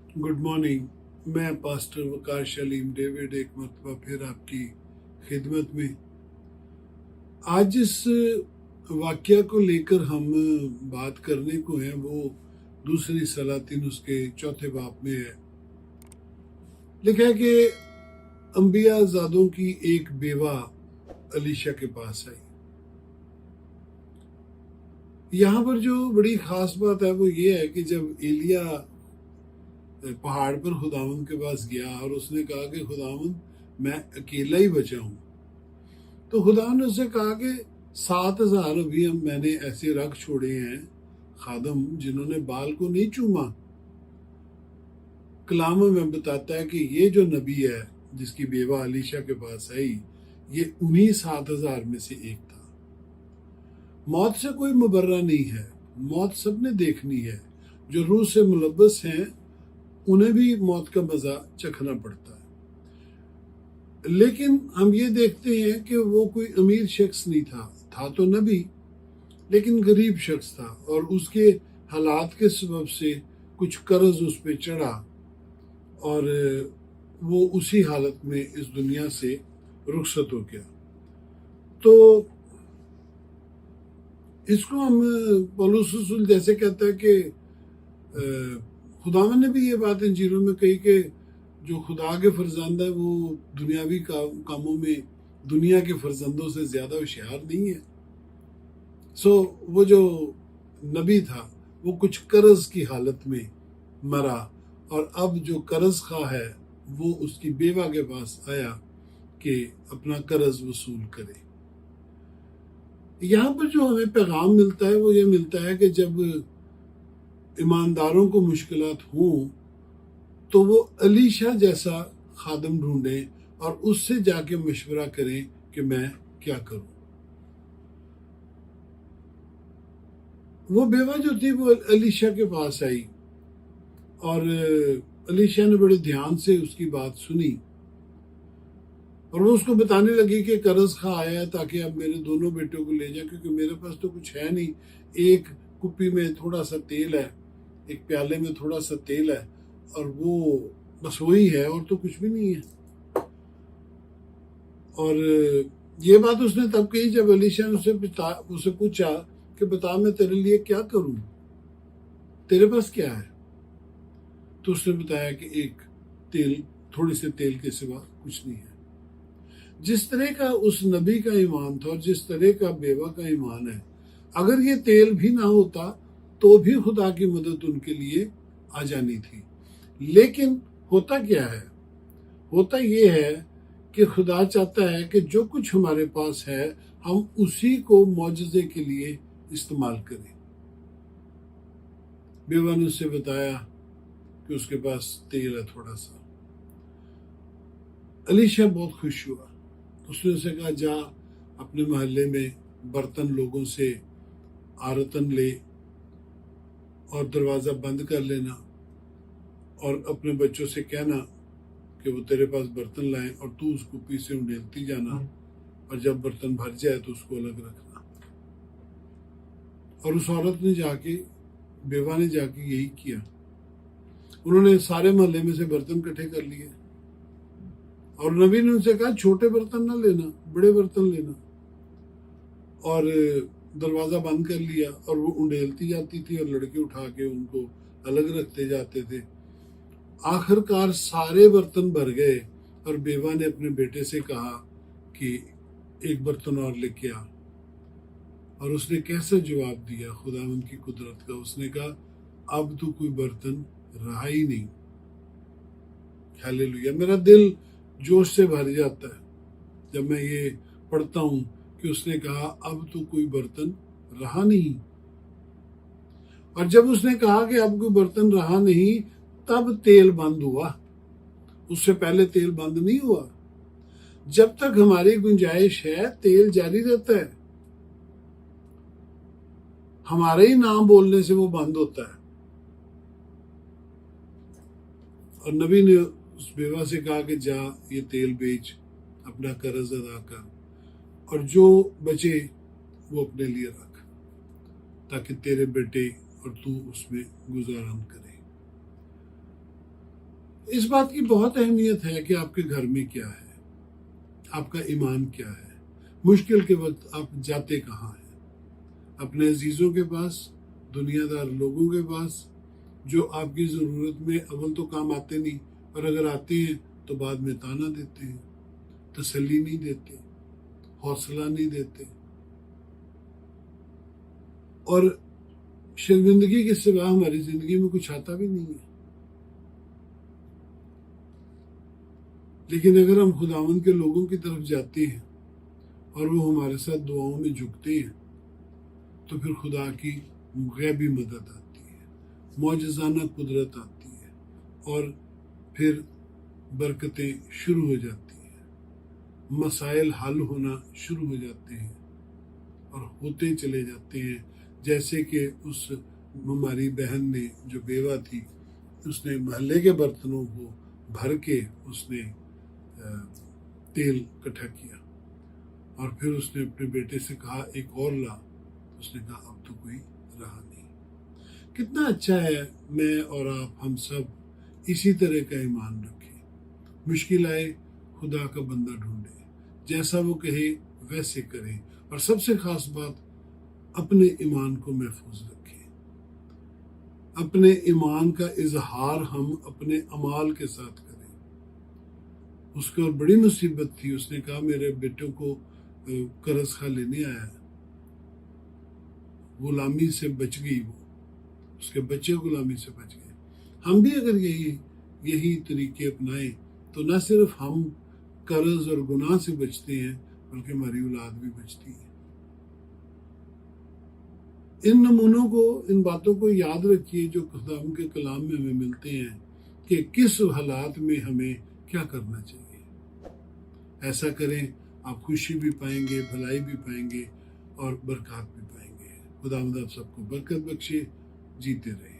Good morning. मैं pastor वकार शलीम David एक मरतबा फिर आपकी खिदमत में। आज जिस वाक्य को लेकर हम बात करने को है वो दूसरी सलातीन उसके चौथे बाब में है। लिखा है कि अंबिया ज़ादों की एक बेवा अलीशा के पास आई। यहाँ पर जो बड़ी खास बात है वो ये है कि जब एलिया पहाड़ पर खुदावंद के पास गया और उसने कहा कि खुदावंद मैं अकेला ही बचा हूं, तो खुदा ने उससे कहा कि 7,000 अभी मैंने ऐसे रख छोड़े हैं खादम जिन्होंने बाल को नहीं चूमा। कलाम में बताता है कि ये जो नबी है जिसकी बेवा अलीशा के पास आई, ये उन्हीं 7,000 में से एक था। मौत से कोई मुबर्रा नहीं है, मौत सबने देखनी है। जो रूह से मुलब्बस हैं उन्हें भी मौत का मजा चखना पड़ता है। लेकिन हम ये देखते हैं कि वो कोई अमीर शख्स नहीं था तो नबी, लेकिन गरीब शख्स था और उसके हालात के सबब से कुछ कर्ज उस पे चढ़ा और वो उसी हालत में इस दुनिया से रुखसत हो गया। तो इसको हम पौलुस रसूल जैसे कहता है कि खुदावन ने भी ये बात इंजीलों में कही कि जो खुदा के फर्जंद है वो दुनियावी कामों में दुनिया के फर्जंदों से ज्यादा होशियार नहीं है। सो वो जो नबी था वो कुछ कर्ज की हालत में मरा और अब जो कर्ज खा है वो उसकी बेवा के पास आया कि अपना कर्ज वसूल करे। यहाँ पर जो हमें पैगाम मिलता है वो ये मिलता है कि जब ईमानदारों को मुश्किलात हों तो वो अलीशा जैसा खादम ढूंढें और उससे जाके मशवरा करें कि मैं क्या करूं। वो बेवा जो थी वो अलीशा के पास आई और अलीशा ने बड़े ध्यान से उसकी बात सुनी और वो उसको बताने लगी कि कर्ज खा आया है ताकि अब मेरे दोनों बेटों को ले जाए, क्योंकि मेरे पास तो कुछ है नहीं। एक कुप्पी में थोड़ा सा तेल है, एक प्याले में थोड़ा सा तेल है और वो बस वही है और तो कुछ भी नहीं है। और ये बात उसने तब कही जब अलीशा ने उसे पूछा कि बता मैं तेरे लिए क्या करूं, तेरे पास क्या है। तो उसने बताया कि एक तेल, थोड़ी से तेल के सिवा कुछ नहीं है। जिस तरह का उस नबी का ईमान था और जिस तरह का बेवा का ईमान है, अगर ये तेल भी ना होता तो भी खुदा की मदद उनके लिए आ जानी थी। लेकिन होता क्या है, होता ये है कि खुदा चाहता है कि जो कुछ हमारे पास है हम उसी को मौजज़े के लिए इस्तेमाल करें। बेवा ने उससे बताया कि उसके पास तेल है थोड़ा सा। अलीशा बहुत खुश हुआ। उसने उसे कहा जा अपने मोहल्ले में बर्तन लोगों से आरतन ले और दरवाज़ा बंद कर लेना और अपने बच्चों से कहना कि वो तेरे पास बर्तन लाएं और तू उस कुप्पी से उंडेलती जाना और जब बर्तन भर जाए तो उसको अलग रखना। और उस औरत ने जाके, बेवा ने जाके यही किया। उन्होंने सारे मोहल्ले में से बर्तन इकट्ठे कर लिए और नबी ने उनसे कहा छोटे बर्तन ना लेना, बड़े बर्तन लेना। और दरवाज़ा बंद कर लिया और वो उंडेलती जाती थी और लड़के उठा के उनको अलग रखते जाते थे। आखिरकार सारे बर्तन भर गए और बेवा ने अपने बेटे से कहा कि एक बर्तन और लेके आ। और उसने कैसे जवाब दिया खुदावंद की कुदरत का। उसने कहा अब तो कोई बर्तन रहा ही नहीं। हालेलुया। मेरा दिल जोश से भर जाता है जब मैं ये पढ़ता हूं कि उसने कहा अब तो कोई बर्तन रहा नहीं। और जब उसने कहा कि अब कोई बर्तन रहा नहीं तब तेल बंद हुआ, उससे पहले तेल बंद नहीं हुआ। जब तक हमारी गुंजाइश है तेल जारी रहता है, हमारे ही नाम बोलने से वो बंद होता है। और नबी ने उस बेवा से कहा कि जा ये तेल बेच, अपना कर्ज अदा कर और जो बचे वो अपने लिए रख ताकि तेरे बेटे और तू उसमें गुजारन करे। اس بات کی بہت اہمیت ہے کہ آپ کے گھر میں کیا ہے، آپ کا ایمان کیا ہے، مشکل کے وقت آپ جاتے کہاں ہیں، اپنے عزیزوں کے پاس، دنیا دار لوگوں کے پاس جو آپ کی ضرورت میں اول تو کام آتے نہیں، اور اگر آتے ہیں تو بعد میں تانا دیتے ہیں، تسلی نہیں دیتے، حوصلہ نہیں دیتے، اور شرمندگی کے سوا ہماری زندگی میں کچھ آتا بھی نہیں ہے۔ لیکن اگر ہم خداوند کے لوگوں کی طرف جاتے ہیں اور وہ ہمارے ساتھ دعاؤں میں جھکتے ہیں تو پھر خدا کی غیبی مدد آتی ہے، معجزانہ قدرت آتی ہے، اور پھر برکتیں شروع ہو جاتی ہیں، مسائل حل ہونا شروع ہو جاتے ہیں اور ہوتے چلے جاتے ہیں، جیسے کہ اس ہماری بہن نے جو بیوہ تھی، اس نے محلے کے برتنوں کو بھر کے اس نے تیل اکٹھا کیا، اور پھر اس نے اپنے بیٹے سے کہا ایک اور لا، اس نے کہا اب تو کوئی رہا نہیں۔ کتنا اچھا ہے میں اور آپ ہم سب اسی طرح کا ایمان رکھیں، مشکل آئے خدا کا بندہ ڈھونڈے، جیسا وہ کہے ویسے کریں، اور سب سے خاص بات اپنے ایمان کو محفوظ رکھیں۔ اپنے ایمان کا اظہار ہم اپنے اعمال کے ساتھ کریں۔ اس کو بڑی مصیبت تھی، اس نے کہا میرے بیٹوں کو قرض خواہ لینے آیا، غلامی سے بچ گئی، وہ اس کے بچے غلامی سے بچ گئے۔ ہم بھی اگر یہی طریقے اپنائیں تو نہ صرف ہم قرض اور گناہ سے بچتے ہیں بلکہ ہماری اولاد بھی بچتی ہے۔ ان نمونوں کو، ان باتوں کو یاد رکھیے جو خدا کے کلام میں ہمیں ملتے ہیں کہ کس حالات میں ہمیں کیا کرنا چاہیے۔ ایسا کریں، آپ خوشی بھی پائیں گے، بھلائی بھی پائیں گے اور برکات بھی پائیں گے۔ خدا آپ سب کو برکت بخشے، جیتے رہیں۔